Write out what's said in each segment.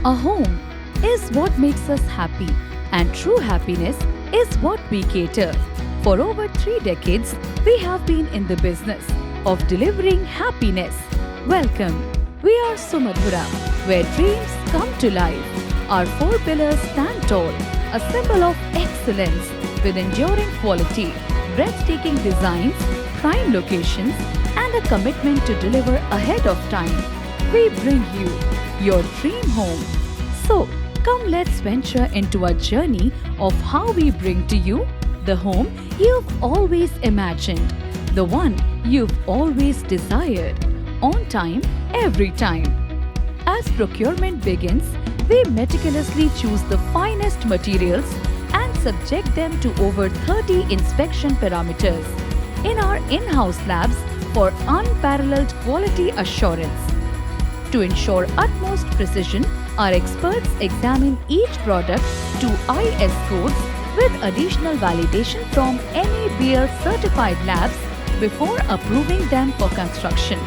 A home is what makes us happy, and true happidness is what we cater. For over 3 decades, we have been in the business of delivering happiness. Welcome. We are Sumadhura, where dreams come to life. Our 4 pillars stand tall, a symbol of excellence with enduring quality, breathtaking designs, prime locations, and a commitment to deliver ahead of time. We bring you your dream home. So, come let's venture into a journey of how we bring to you the home you've always imagined, the one you've always desired, on time, every time. As procurement begins, we meticulously choose the finest materials and subject them to over 30 inspection parameters in our in-house labs for unparalleled quality assurance. To ensure utmost precision, our experts examine each product to IS codes with additional validation from NABL certified labs before approving them for construction.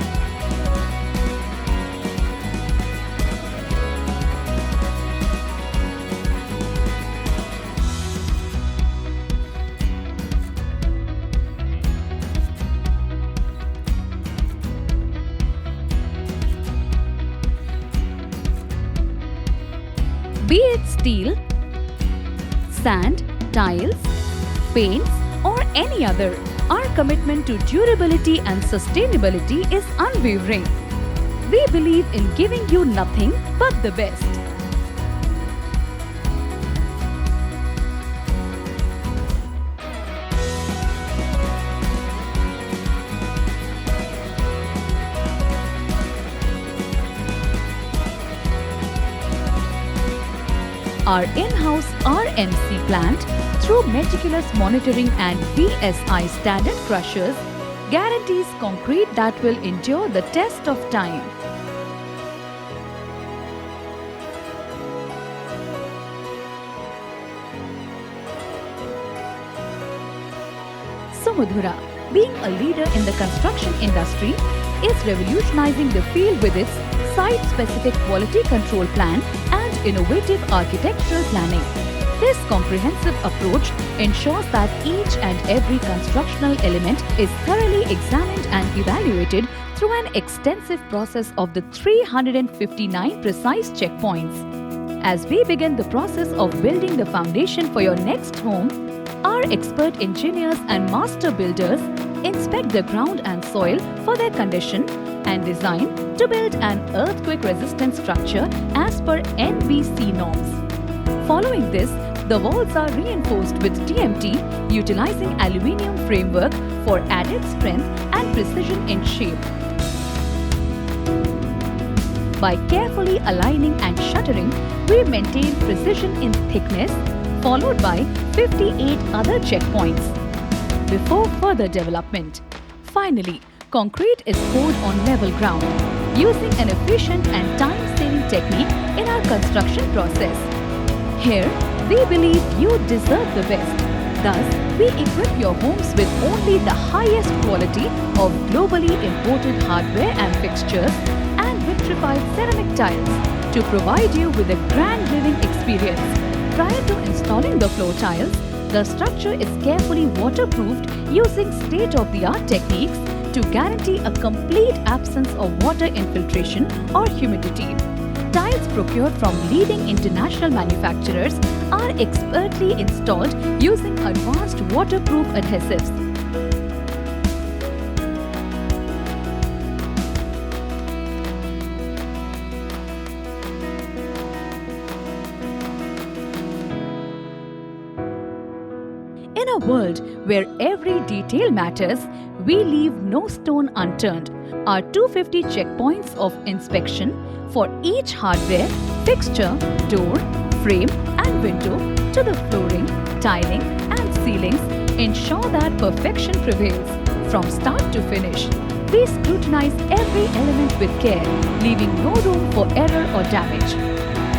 Be it steel, sand, tiles, paints, or any other, our commitment to durability and sustainability is unwavering. We believe in giving you nothing but the best. Our in-house RMC plant, through meticulous monitoring and VSI standard crushers, guarantees concrete that will endure the test of time. Sumadhura, being a leader in the construction industry, is revolutionizing the field with its site-specific quality control plan and innovative architectural planning. This comprehensive approach ensures that each and every constructional element is thoroughly examined and evaluated through an extensive process of the 359 precise checkpoints. As we begin the process of building the foundation for your next home, our expert engineers and master builders inspect the ground and soil for their condition and design to build an earthquake-resistant structure as per NBC norms. Following this, the walls are reinforced with TMT utilizing aluminium framework for added strength and precision in shape. By carefully aligning and shuttering, we maintain precision in thickness, followed by 58 other checkpoints before further development. Finally, concrete is poured on level ground using an efficient and time-saving technique in our construction process. Here, we believe you deserve the best. Thus, we equip your homes with only the highest quality of globally imported hardware and fixtures and vitrified ceramic tiles to provide you with a grand living experience. Prior to installing the floor tiles, the structure is carefully waterproofed using state-of-the-art techniques to guarantee a complete absence of water infiltration or humidity. Tiles procured from leading international manufacturers are expertly installed using advanced waterproof adhesives. In a world where every detail matters, we leave no stone unturned. Our 250 checkpoints of inspection for each hardware, fixture, door, frame and window to the flooring, tiling and ceilings ensure that perfection prevails from start to finish. We scrutinize every element with care, leaving no room for error or damage.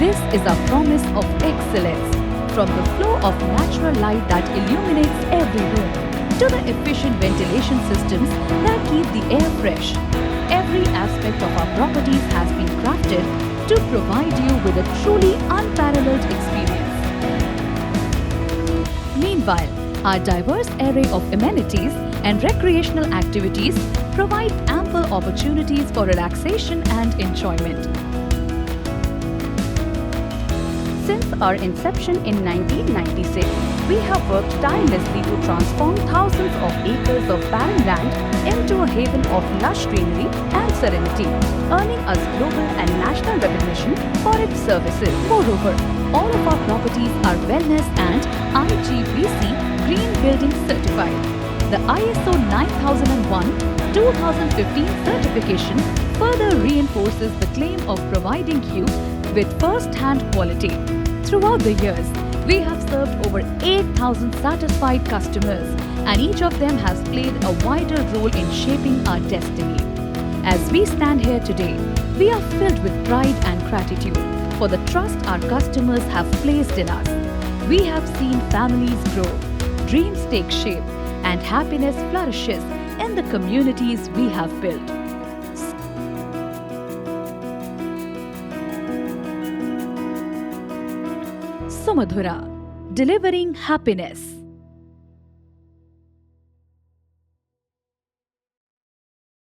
This is a promise of excellence. From the flow of natural light that illuminates every room to the efficient ventilation systems that keep the air fresh. Every aspect aspect of our properties has been crafted to provide you with a truly unparalleled experience. Meanwhile, our diverse array of amenities and recreational activities provide ample opportunities for relaxation and enjoyment. Since our inception in 1996, we have worked tirelessly to transform thousands of acres of barren land into a haven of lush greenery and serenity, earning us global and national recognition for its services. Moreover, all of our properties are wellness and IGBC Green Building certified. The ISO 9001-2015 certification further reinforces the claim of providing you with first-hand quality. Throughout the years, we have served over 8,000 satisfied customers, and each of them has played a vital role in shaping our destiny. As we stand here today, we are filled with pride and gratitude for the trust our customers have placed in us. We have seen families grow, dreams take shape, and happiness flourishes in the communities we have built. Sumadhura, delivering happiness.